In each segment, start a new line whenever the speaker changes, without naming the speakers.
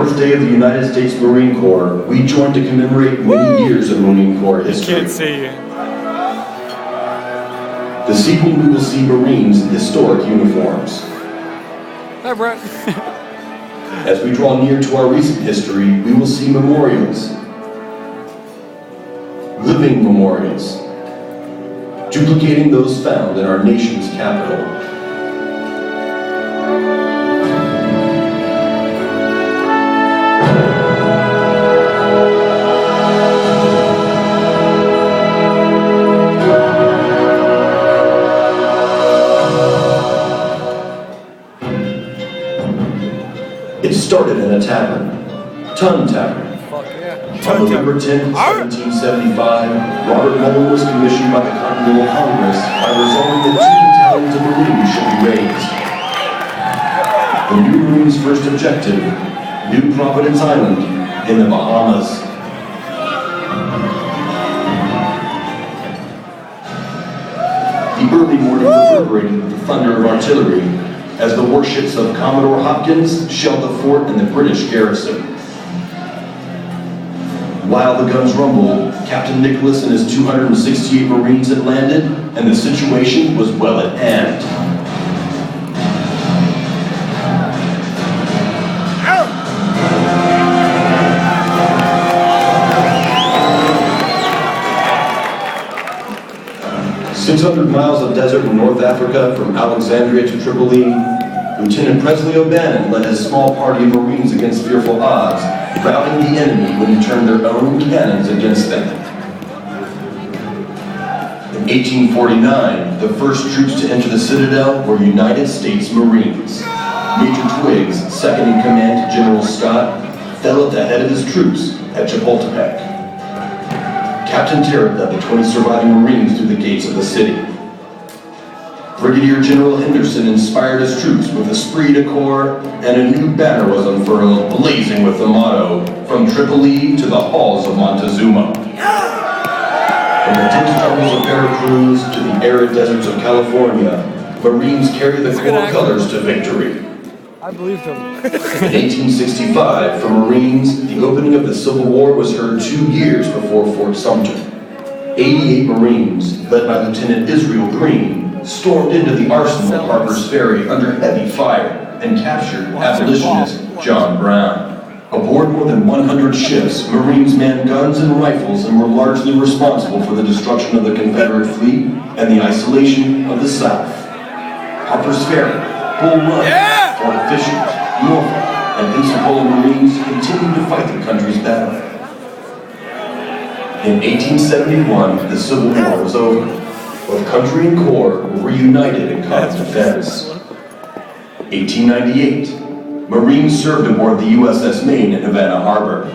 birthday of the United States Marine Corps, we join to commemorate many years of Marine Corps history.
Can't see you.
This evening we will see Marines in historic uniforms.
Hi, Brett.
As we draw near to our recent history, we will see memorials. Living memorials. Duplicating those found in our nation's capital. It started in a tavern, Tun Tavern.
Fuck yeah.
On November 10, 1775, Robert Muller was commissioned by the Continental Congress by resolving that 2 battalions of Marines should be raised. The new Marines' first objective, New Providence Island in the Bahamas. The early morning reverberated with the thunder of artillery as the warships of Commodore Hopkins shelled the fort and the British garrison. While the guns rumbled, Captain Nicholas and his 268 Marines had landed, and the situation was well at hand.
Ow!
600 miles of desert in North Africa from Alexandria to Tripoli, Lieutenant Presley O'Bannon led his small party of Marines against fearful odds, routing the enemy when he turned their own cannons against them. In 1849, the first troops to enter the Citadel were United States Marines. Major Twiggs, second in command to General Scott, fell at the head of his troops at Chapultepec. Captain Terrett led the 20 surviving Marines through the gates of the city. Brigadier General Henderson inspired his troops with esprit de corps, and a new banner was unfurled, blazing with the motto, "From Tripoli to the halls of Montezuma." From the dense jungles of Veracruz to the arid deserts of California, Marines carry the Corps colors to victory.
I believed him.
In 1865, for Marines, the opening of the Civil War was heard 2 years before Fort Sumter. 88 Marines, led by Lieutenant Israel Green, stormed into the arsenal of Harper's Ferry under heavy fire and captured abolitionist John Brown. Aboard more than 100 ships, Marines manned guns and rifles and were largely responsible for the destruction of the Confederate fleet and the isolation of the South. Harper's Ferry, Bull Run, Fort Fisher, Norfolk, and Pensacola Marines continued to fight the country's battle. In 1871, the Civil War was over. Both country and corps were reunited in common defense. 1898, Marines served aboard the USS Maine at Havana Harbor.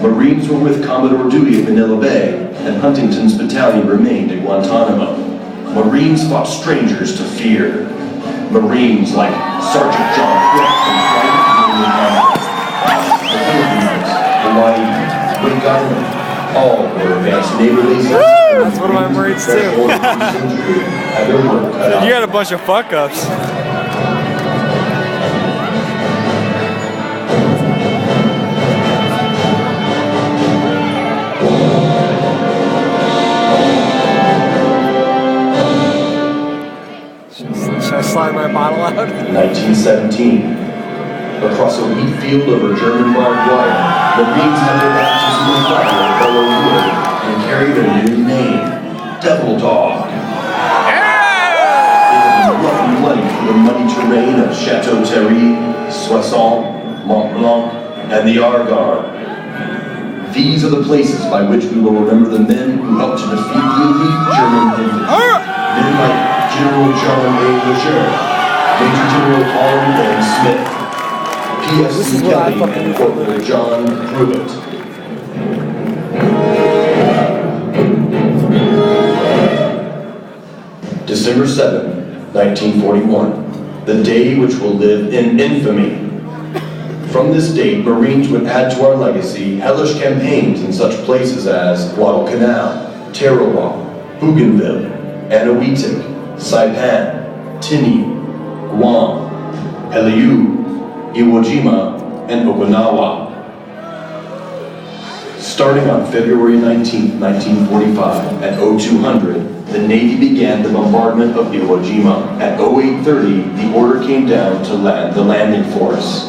Marines were with Commodore Dewey at Manila Bay, and Huntington's battalion remained at Guantanamo. Marines fought strangers to fear. Marines like Sergeant John Quick from Private Canadian Army, the Philippines, Hawaii, Wake Island, all were advanced naval bases.
That's one of my Marines too. You had a bunch of fuck ups. Should I slide my bottle out?
1917. Across a wheat field over German barbed wire, Marines had their baptismal fire of fellow wood and carried a new name, Devil Dog. It was rough and bloody through the muddy terrain of Chateau Thierry, Soissons, Mont Blanc, and the Argonne. These are the places by which we will remember the men who helped to defeat the elite German infantry. Men like General John A. Leger, Major General Colin M. Smith, P.S.C. Kelly, and Corporal John Pruitt. December 7, 1941, the day which will live in infamy. From this date, Marines would add to our legacy hellish campaigns in such places as Guadalcanal, Tarawa, Bougainville, Anahuac, Saipan, Tini, Guam, Pelew, Iwo Jima, and Okinawa. Starting on February 19, 1945, at 0200, the Navy began the bombardment of Iwo Jima. At 0830, the order came down to land the landing force.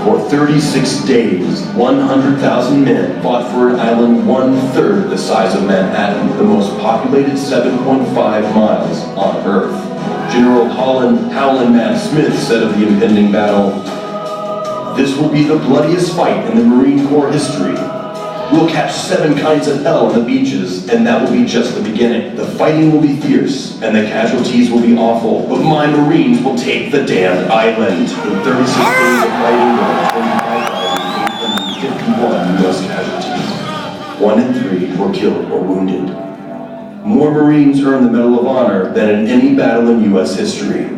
For 36 days, 100,000 men fought for an island one-third the size of Manhattan, the most populated 7.5 miles on Earth. General Howland Matt Smith said of the impending battle, "This will be the bloodiest fight in the Marine Corps history. We'll catch 7 kinds of hell on the beaches, and that will be just the beginning. The fighting will be fierce, and the casualties will be awful, but my Marines will take the damned island." In 36 days of fighting, there were 25,851 U.S. casualties. 1 in 3 were killed or wounded. More Marines earned the Medal of Honor than in any battle in U.S. history.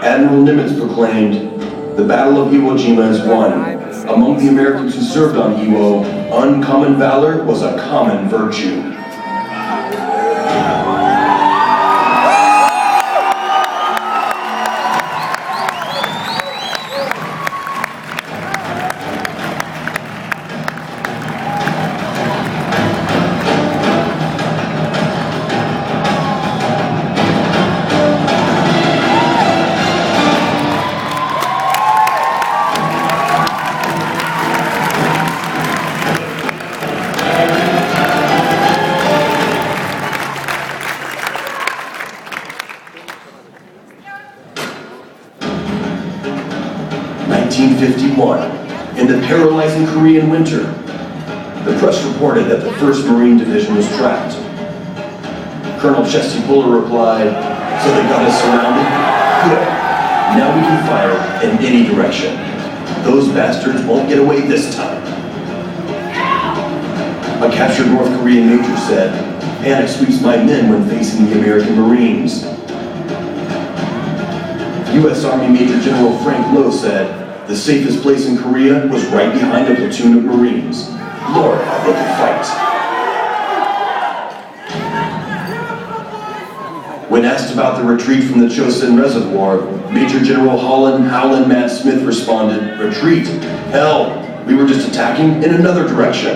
Admiral Nimitz proclaimed, "The Battle of Iwo Jima is won. Among the Americans who served on Iwo, uncommon valor was a common virtue." In the paralyzing Korean winter, the press reported that the 1st Marine Division was trapped. Colonel Chesty Puller replied, "So they got us surrounded? Good. Now we can fire in any direction. Those bastards won't get away this time." A captured North Korean major said, "Panic sweeps my men when facing the American Marines." U.S. Army Major General Frank Lowe said, "The safest place in Korea was right behind a platoon of Marines. Lord, how they could fight." When asked about the retreat from the Chosin Reservoir, Major General Howland Matt Smith responded, "Retreat? Hell, we were just attacking in another direction."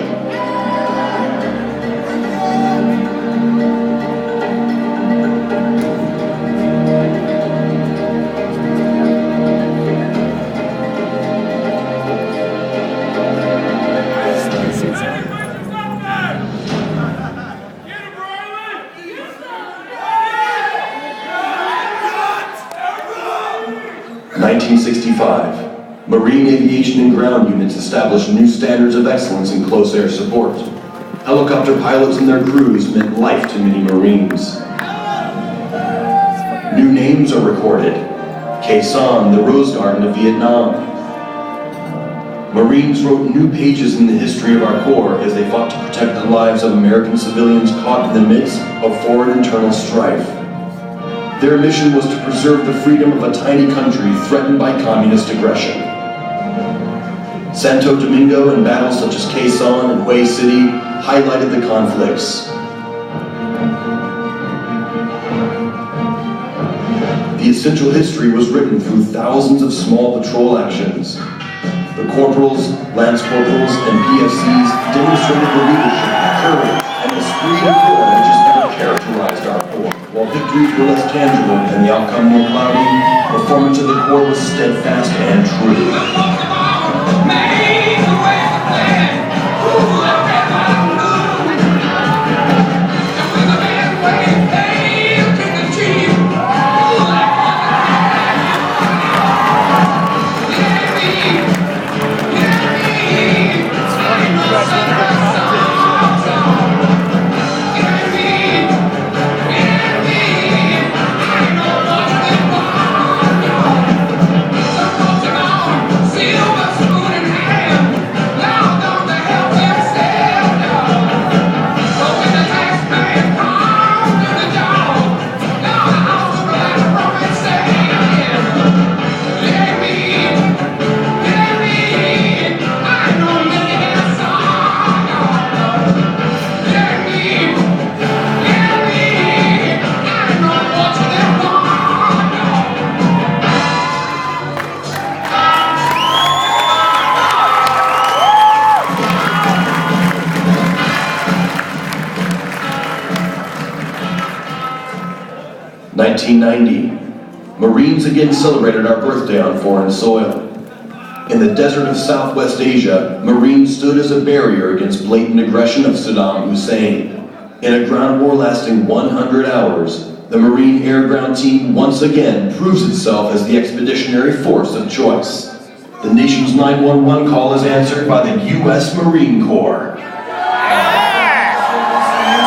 In 1965, Marine aviation and ground units established new standards of excellence in close air support. Helicopter pilots and their crews meant life to many Marines. New names are recorded. Khe Sanh, the Rose Garden of Vietnam. Marines wrote new pages in the history of our Corps as they fought to protect the lives of American civilians caught in the midst of foreign internal strife. Their mission was to preserve the freedom of a tiny country threatened by communist aggression. Santo Domingo and battles such as Khe Sanh and Hue City highlighted the conflicts. The essential history was written through thousands of small patrol actions. The corporals, lance corporals, and PFCs demonstrated the leadership, courage, and esprit de corps which has never characterized our Corps. While victories were less tangible and the outcome more cloudy, performance of the Corps was steadfast and true. 1990, Marines again celebrated our birthday on foreign soil. In the desert of Southwest Asia, Marines stood as a barrier against blatant aggression of Saddam Hussein. In a ground war lasting 100 hours, the Marine Air Ground Team once again proves itself as the expeditionary force of choice. The nation's 911 call is answered by the U.S. Marine Corps.
Stands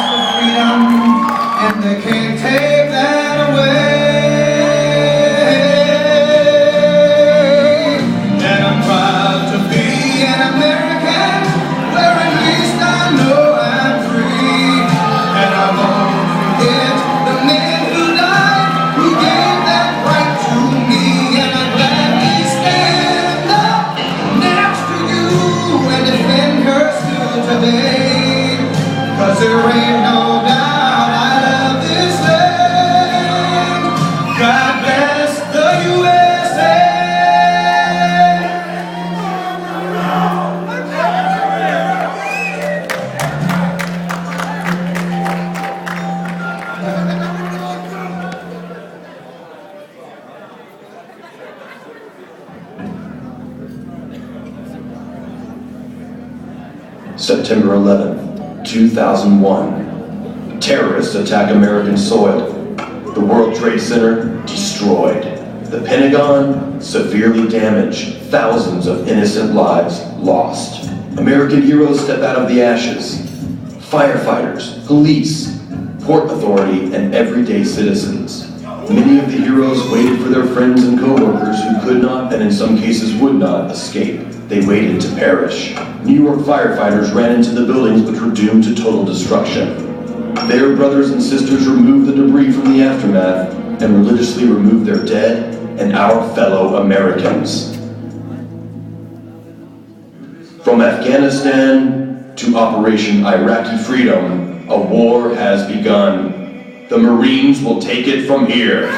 for freedom, and they can't take that away. And I'm proud to be an American, where at least I know I'm free. And I won't forget the men who died, who gave that right to me. And I'm glad we stand up next to you and defend her still today. 'Cause there ain't no doubt I love this land. God bless the USA.
September 11th, 2001. Terrorists attack American soil. The World Trade Center destroyed. The Pentagon severely damaged. Thousands of innocent lives lost. American heroes step out of the ashes. Firefighters, police, port authority, and everyday citizens. Many of the heroes waited for their friends and co-workers who could not, and in some cases would not, escape. They waited to perish. New York firefighters ran into the buildings which were doomed to total destruction. Their brothers and sisters removed the debris from the aftermath and religiously removed their dead and our fellow Americans. From Afghanistan to Operation Iraqi Freedom, a war has begun. The Marines will take it from here.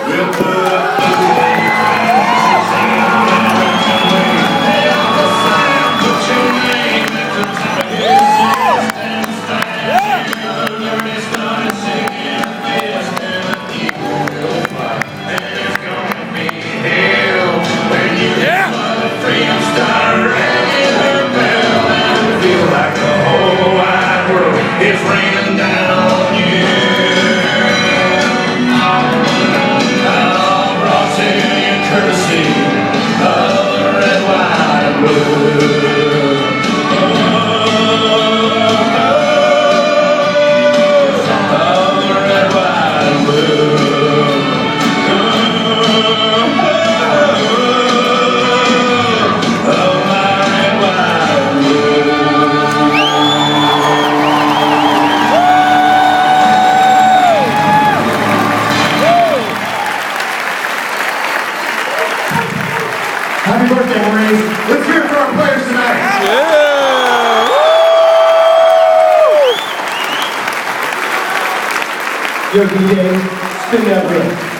It's raining down on you. All brought to you courtesy of the red, white, and blue. Of the red, white, and blue. Of my red, white, and blue.
Happy birthday, Marines. Let's hear it for our players tonight.
Yeah!
Yo, DJ, spin that wheel.